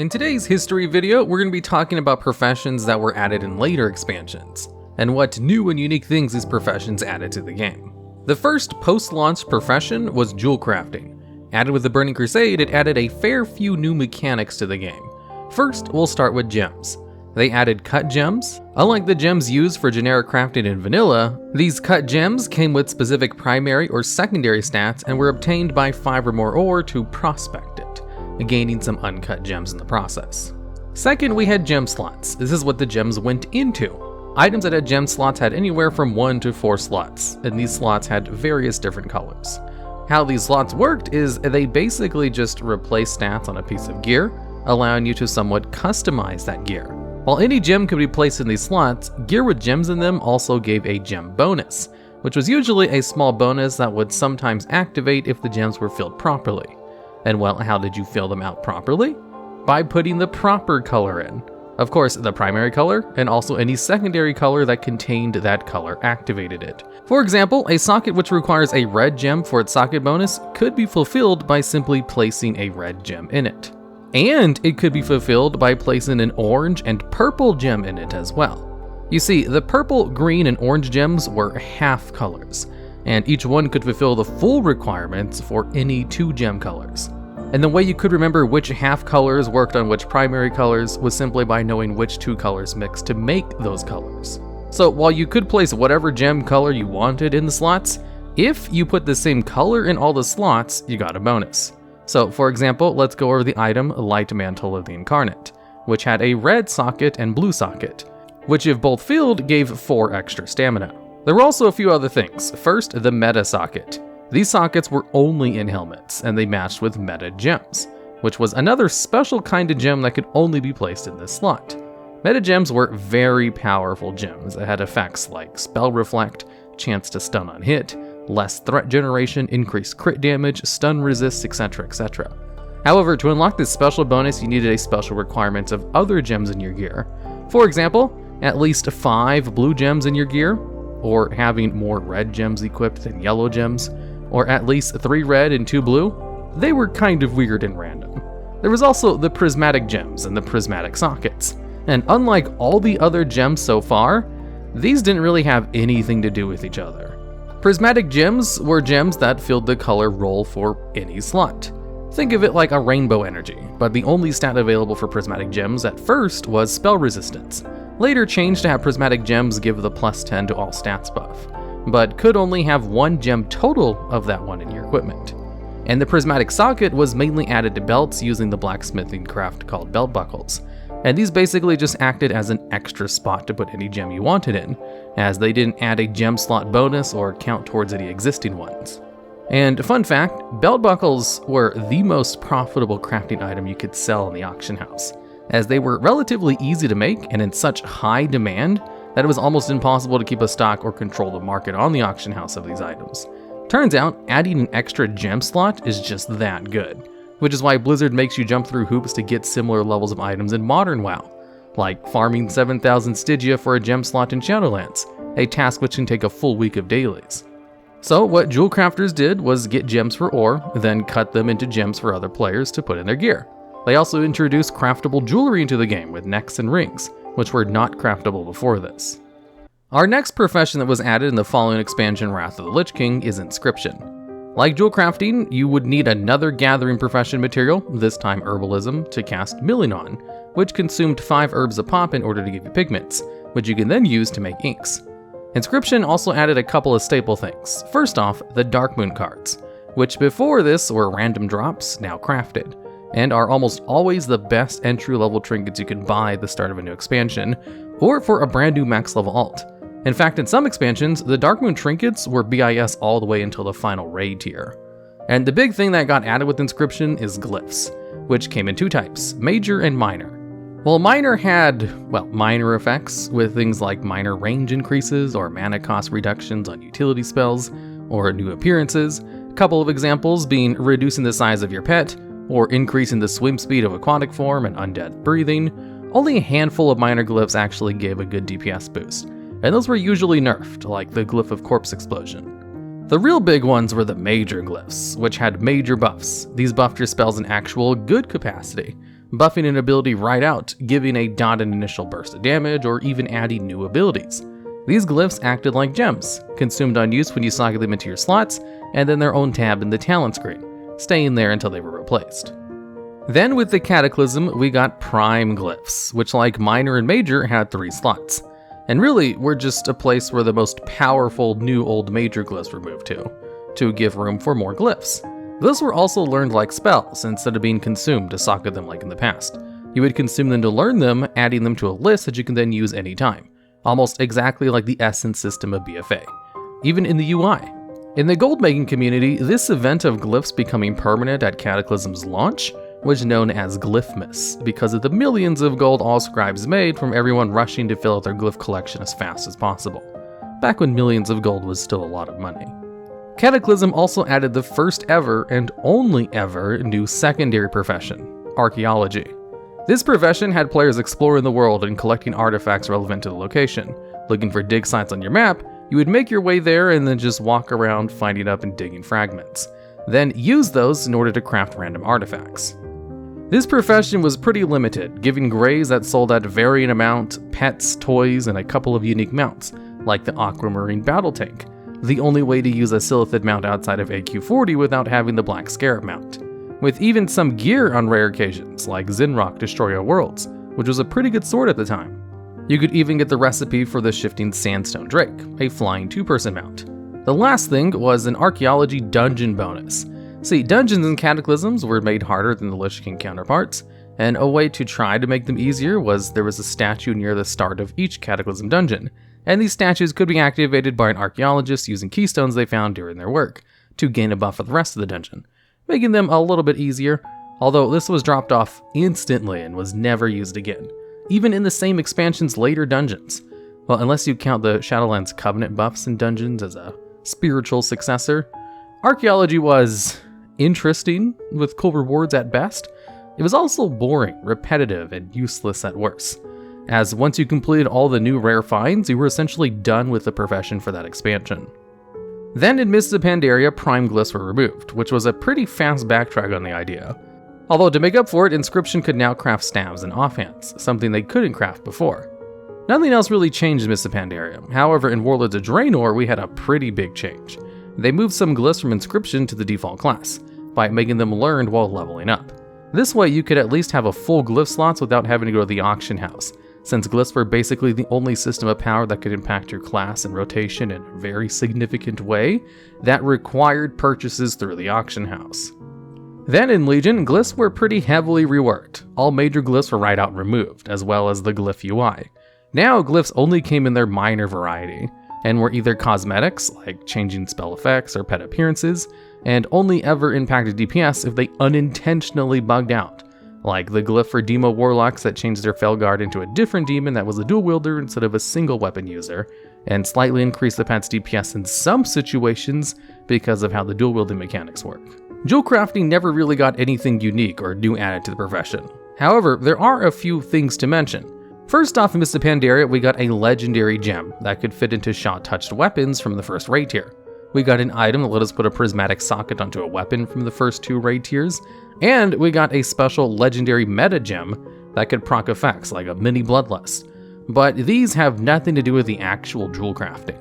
In today's history video, we're going to be talking about professions that were added in later expansions, and what new and unique things these professions added to the game. The first post-launch profession was Jewelcrafting. Added with the Burning Crusade, it added a fair few new mechanics to the game. First, we'll start with gems. They added cut gems. Unlike the gems used for generic crafting in vanilla, these cut gems came with specific primary or secondary stats and were obtained by 5 or more ore to prospect it, gaining some uncut gems in the process. Second, we had gem slots. This is what the gems went into. Items that had gem slots had anywhere from 1 to 4 slots, and these slots had various different colors. How these slots worked is they basically just replace stats on a piece of gear, allowing you to somewhat customize that gear. While any gem could be placed in these slots, gear with gems in them also gave a gem bonus, which was usually a small bonus that would sometimes activate if the gems were filled properly. And well, how did you fill them out properly? By putting the proper color in. Of course, the primary color, and also any secondary color that contained that color activated it. For example, a socket which requires a red gem for its socket bonus could be fulfilled by simply placing a red gem in it. And it could be fulfilled by placing an orange and purple gem in it as well. You see, the purple, green, and orange gems were half colors, and each one could fulfill the full requirements for any 2 gem colors. And the way you could remember which half colors worked on which primary colors was simply by knowing which 2 colors mixed to make those colors. So while you could place whatever gem color you wanted in the slots, if you put the same color in all the slots, you got a bonus. So for example, let's go over the item Light Mantle of the Incarnate, which had a red socket and blue socket, which if both filled gave 4 extra stamina. There were also a few other things. First, the meta socket. These sockets were only in helmets, and they matched with meta gems, which was another special kind of gem that could only be placed in this slot. Meta gems were very powerful gems that had effects like Spell Reflect, chance to stun on hit, less threat generation, increased crit damage, stun resist, etc, etc. However, to unlock this special bonus, you needed a special requirement of other gems in your gear. For example, at least 5 blue gems in your gear, or having more red gems equipped than yellow gems, or at least 3 red and 2 blue. They were kind of weird and random. There was also the Prismatic Gems and the Prismatic Sockets, and unlike all the other gems so far, these didn't really have anything to do with each other. Prismatic Gems were gems that filled the color role for any slot. Think of it like a rainbow energy, but the only stat available for Prismatic Gems at first was spell resistance. Later changed to have Prismatic Gems give the +10 to all stats buff, but could only have 1 gem total of that one in your equipment. And the Prismatic Socket was mainly added to belts using the blacksmithing craft called belt buckles. And these basically just acted as an extra spot to put any gem you wanted in, as they didn't add a gem slot bonus or count towards any existing ones. And fun fact, belt buckles were the most profitable crafting item you could sell in the auction house, as they were relatively easy to make and in such high demand that it was almost impossible to keep a stock or control the market on the auction house of these items. Turns out, adding an extra gem slot is just that good, which is why Blizzard makes you jump through hoops to get similar levels of items in modern WoW, like farming 7,000 Stygia for a gem slot in Shadowlands, a task which can take a full week of dailies. So what Jewel Crafters did was get gems for ore, then cut them into gems for other players to put in their gear. They also introduced craftable jewelry into the game with necks and rings, which were not craftable before this. Our next profession that was added in the following expansion, Wrath of the Lich King, is Inscription. Like Jewelcrafting, you would need another gathering profession material, this time herbalism, to cast Milling on, which consumed 5 herbs a pop in order to give you pigments, which you can then use to make inks. Inscription also added a couple of staple things. First off, the Darkmoon cards, which before this were random drops, now crafted, and are almost always the best entry-level trinkets you can buy at the start of a new expansion, or for a brand new max level alt. In fact, in some expansions, the Darkmoon trinkets were BIS all the way until the final raid tier. And the big thing that got added with Inscription is Glyphs, which came in 2 types, major and minor. While minor had, well, minor effects with things like minor range increases or mana cost reductions on utility spells or new appearances, a couple of examples being reducing the size of your pet or increasing the swim speed of aquatic form and undead breathing, only a handful of minor glyphs actually gave a good DPS boost, and those were usually nerfed, like the Glyph of Corpse Explosion. The real big ones were the major glyphs, which had major buffs. These buffed your spells in actual good capacity, buffing an ability right out, giving a dotted initial burst of damage, or even adding new abilities. These glyphs acted like gems, consumed on use when you socket them into your slots, and then their own tab in the talent screen, staying there until they were replaced. Then with the Cataclysm, we got Prime Glyphs, which like Minor and Major had 3 slots, and really were just a place where the most powerful new old Major glyphs were moved to give room for more glyphs. Those were also learned like spells instead of being consumed to socket them like in the past. You would consume them to learn them, adding them to a list that you can then use anytime, almost exactly like the Essence system of BFA, even in the UI. In the gold-making community, this event of glyphs becoming permanent at Cataclysm's launch was known as Glyphmas, because of the millions of gold all scribes made from everyone rushing to fill out their glyph collection as fast as possible, back when millions of gold was still a lot of money. Cataclysm also added the first ever and only ever new secondary profession, Archaeology. This profession had players exploring the world and collecting artifacts relevant to the location. Looking for dig sites on your map, you would make your way there and then just walk around finding up and digging fragments, then use those in order to craft random artifacts. This profession was pretty limited, giving grays that sold at varying amount, pets, toys, and a couple of unique mounts, like the Aquamarine Battle Tank, the only way to use a Silithid mount outside of AQ40 without having the Black Scarab mount, with even some gear on rare occasions, like Zinrock Destroyer Worlds, which was a pretty good sword at the time. You could even get the recipe for the Shifting Sandstone Drake, a flying 2-person mount. The last thing was an Archaeology dungeon bonus. See, dungeons and Cataclysms were made harder than the Lich King counterparts, and a way to try to make them easier was there was a statue near the start of each Cataclysm dungeon, and these statues could be activated by an archaeologist using keystones they found during their work, to gain a buff for the rest of the dungeon, making them a little bit easier, although this was dropped off instantly and was never used again, even in the same expansion's later dungeons. Well, unless you count the Shadowlands Covenant buffs in dungeons as a spiritual successor, Archaeology was interesting, with cool rewards at best. It was also boring, repetitive, and useless at worst, as once you completed all the new rare finds, you were essentially done with the profession for that expansion. Then in Mists of Pandaria, Prime Glyphs were removed, which was a pretty fast backtrack on the idea. Although to make up for it, Inscription could now craft stabs and offhands, something they couldn't craft before. Nothing else really changed in Mists of Pandaria. However, in Warlords of Draenor, we had a pretty big change. They moved some glyphs from Inscription to the default class, by making them learned while leveling up. This way you could at least have a full glyph slots without having to go to the auction house, since glyphs were basically the only system of power that could impact your class and rotation in a very significant way that required purchases through the auction house. Then in Legion, glyphs were pretty heavily reworked. All major glyphs were right out removed, as well as the glyph UI. Now glyphs only came in their minor variety, and were either cosmetics, like changing spell effects or pet appearances, and only ever impacted DPS if they unintentionally bugged out, like the glyph for Demo Warlocks that changed their Felguard into a different demon that was a dual wielder instead of a single weapon user, and slightly increased the pet's DPS in some situations because of how the dual wielding mechanics work. Jewelcrafting never really got anything unique or new added to the profession. However, there are a few things to mention. First off, in Mists of Pandaria, we got a legendary gem that could fit into shot-touched weapons from the first raid tier. We got an item that let us put a prismatic socket onto a weapon from the first 2 raid tiers, and we got a special legendary meta gem that could proc effects like a mini bloodlust. But these have nothing to do with the actual jewel crafting.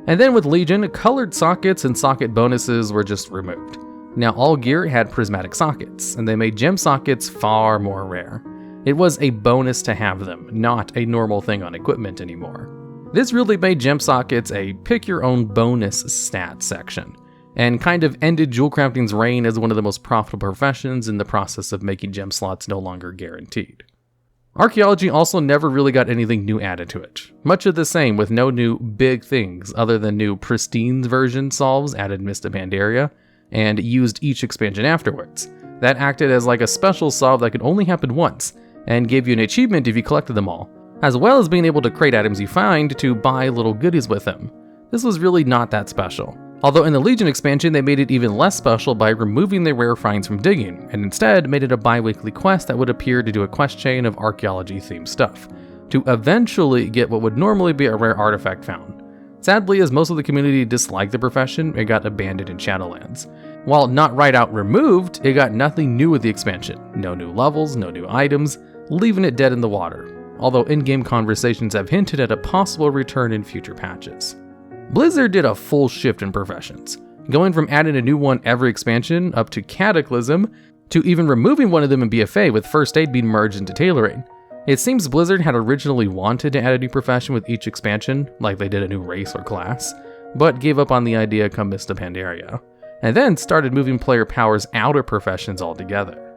And then with Legion, colored sockets and socket bonuses were just removed. Now all gear had prismatic sockets, and they made gem sockets far more rare. It was a bonus to have them, not a normal thing on equipment anymore. This really made gem sockets a pick-your-own-bonus stat section, and kind of ended jewelcrafting's reign as one of the most profitable professions in the process of making gem slots no longer guaranteed. Archaeology also never really got anything new added to it. Much of the same, with no new big things other than new pristine version solves added in Mists of Pandaria, and used each expansion afterwards. That acted as like a special solve that could only happen once, and gave you an achievement if you collected them all, as well as being able to crate items you find to buy little goodies with them. This was really not that special. Although in the Legion expansion, they made it even less special by removing the rare finds from digging, and instead made it a bi-weekly quest that would appear to do a quest chain of archaeology-themed stuff, to eventually get what would normally be a rare artifact found. Sadly, as most of the community disliked the profession, it got abandoned in Shadowlands. While not right out removed, it got nothing new with the expansion. No new levels, no new items, leaving it dead in the water, although in-game conversations have hinted at a possible return in future patches. Blizzard did a full shift in professions, going from adding a new one every expansion up to Cataclysm, to even removing one of them in BFA with First Aid being merged into Tailoring. It seems Blizzard had originally wanted to add a new profession with each expansion, like they did a new race or class, but gave up on the idea come Mists of Pandaria, and then started moving player powers out of professions altogether.